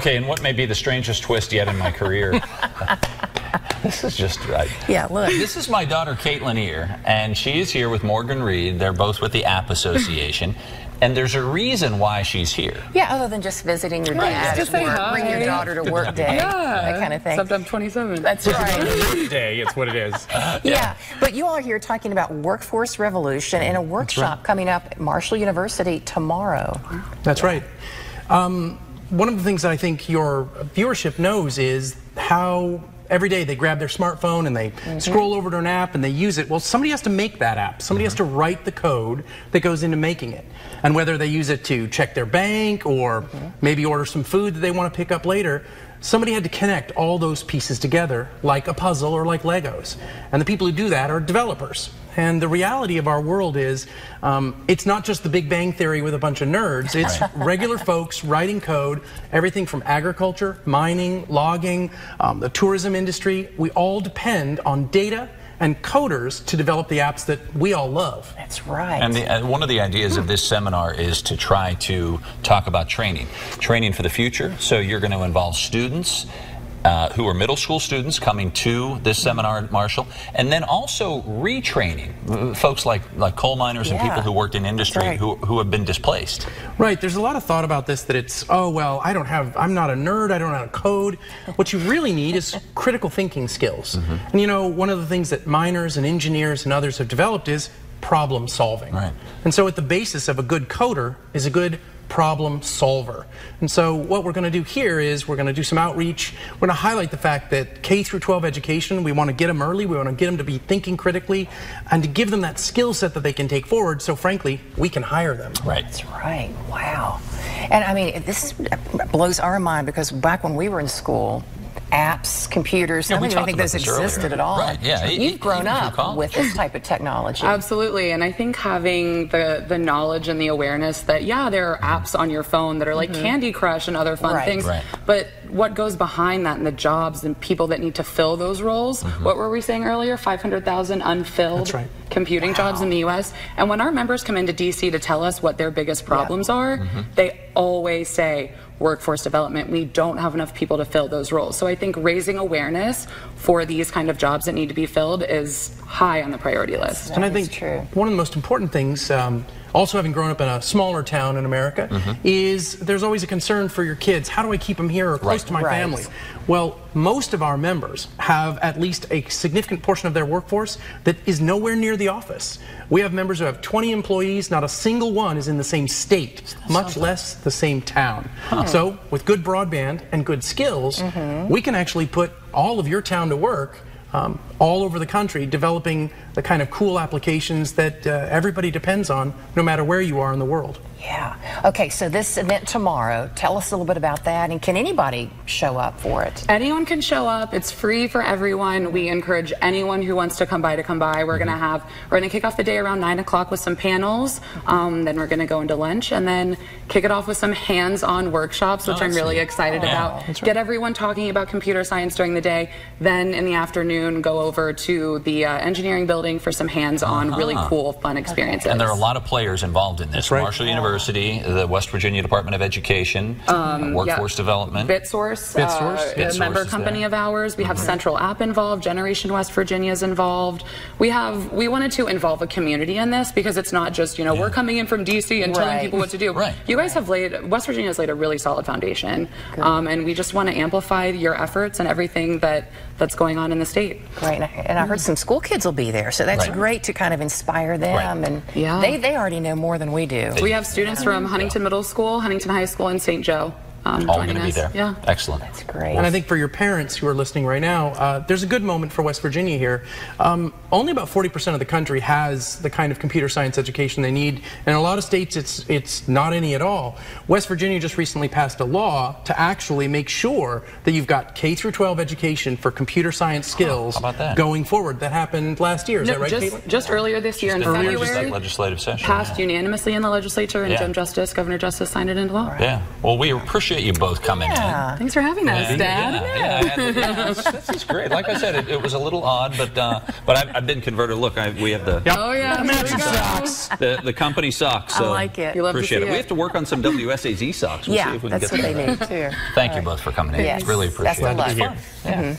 Okay, and what may be the strangest twist yet in my career? This is just right. Yeah, look. This is my daughter, Caitlin here, and she is here with Morgan Reed. They're both with the App Association. And there's a reason why she's here. Yeah, other than just visiting your dad, just say hi. bring your daughter to work day, that kind of thing. Except I'm 27. That's right. Day, it's what it is. Yeah, but you all are here talking about workforce revolution in a workshop coming up at Marshall University tomorrow. That's right. One of the things that I think your viewership knows is how every day they grab their smartphone and they scroll over to an app and they use it. Well, somebody has to make that app. Somebody has to write the code that goes into making it. And whether they use it to check their bank or maybe order some food that they want to pick up later, somebody had to connect all those pieces together like a puzzle or like Legos. And the people who do that are developers. And the reality of our world is it's not just the Big Bang Theory with a bunch of nerds. It's regular folks writing code, everything from agriculture, mining, logging, the tourism industry. We all depend on data and coders to develop the apps that we all love. That's right. And one of the ideas of this seminar is to try to talk about training for the future. So you're going to involve students who are middle school students coming to this seminar at Marshall, and then also retraining folks like coal miners and people who worked in industry who have been displaced. Right, there's a lot of thought about this that it's, oh, well, I'm not a nerd, I don't know how to code. What you really need is critical thinking skills. And you know, one of the things that miners and engineers and others have developed is problem solving. Right. And so at the basis of a good coder is a good problem solver. And so what we're going to do here is we're going to do some outreach. We're going to highlight the fact that K through 12 education, we want to get them early, we want to get them to be thinking critically, and to give them that skill set that they can take forward, so frankly, we can hire them. Right. That's right. Wow. And I mean, this blows our mind because back when we were in school, apps, computers, I don't even think those existed at all. Right, yeah. You've grown up with this type of technology. Absolutely, and I think having the knowledge and the awareness that, yeah, there are apps on your phone that are like Candy Crush and other fun things, but what goes behind that and the jobs and people that need to fill those roles, what were we saying earlier? 500,000 unfilled computing jobs in the U.S. And when our members come into D.C. to tell us what their biggest problems are, they always say, workforce development, we don't have enough people to fill those roles. So I think raising awareness for these kind of jobs that need to be filled is high on the priority list. And I think one of the most important things, also having grown up in a smaller town in America, is there's always a concern for your kids. How do I keep them here or close to my family? Well, most of our members have at least a significant portion of their workforce that is nowhere near the office. We have members who have 20 employees, not a single one is in the same state, much less the same town. So with good broadband and good skills, we can actually put all of your town to work all over the country, developing the kind of cool applications that everybody depends on, no matter where you are in the world. Yeah. Okay, so this event tomorrow, tell us a little bit about that, and can anybody show up for it? Anyone can show up. It's free for everyone. We encourage anyone who wants to come by to come by. We're gonna kick off the day around 9 o'clock with some panels. Then we're gonna go into lunch and then kick it off with some hands-on workshops, which I'm really excited about. Get everyone talking about computer science during the day. Then in the afternoon, go over to the engineering building for some hands-on, really cool, fun experiences. And there are a lot of players involved in this. Marshall University, the West Virginia Department of Education, Workforce Development. BitSource, BitSource a member company of ours. We have Central App involved, Generation West Virginia is involved. We wanted to involve a community in this because it's not just, you know, we're coming in from DC and telling people what to do. You guys have West Virginia has laid a really solid foundation, and we just want to amplify your efforts and everything that's going on in the state. Great, and I heard some school kids will be there, so that's great to kind of inspire them, and they already know more than we do. We have students from Huntington Middle School, Huntington High School, and St. Joe. All going to be there. Yeah. Excellent. That's great. And I think for your parents who are listening right now, there's a good moment for West Virginia here. Only about 40% of the country has the kind of computer science education they need. And in a lot of states, it's not any at all. West Virginia just recently passed a law to actually make sure that you've got K through 12 education for computer science skills going forward. That happened last year. Is that right, Caitlin? Just earlier this year in February. Just that legislative session. Passed unanimously in the legislature, and Governor Justice signed it into law. Yeah. Well, we appreciate appreciate you both coming in. Thanks for having us, Dad. This is great. Like I said, it was a little odd, but I've been converted. Look, we have the Oh yeah, matching socks. the company socks. So I like it. You love to appreciate see it. We have to work on some WSAZ socks. We'll see if we can that's get what them. they need too. Thank you both for coming in. Yes, Really appreciate best of it. luck. Yeah.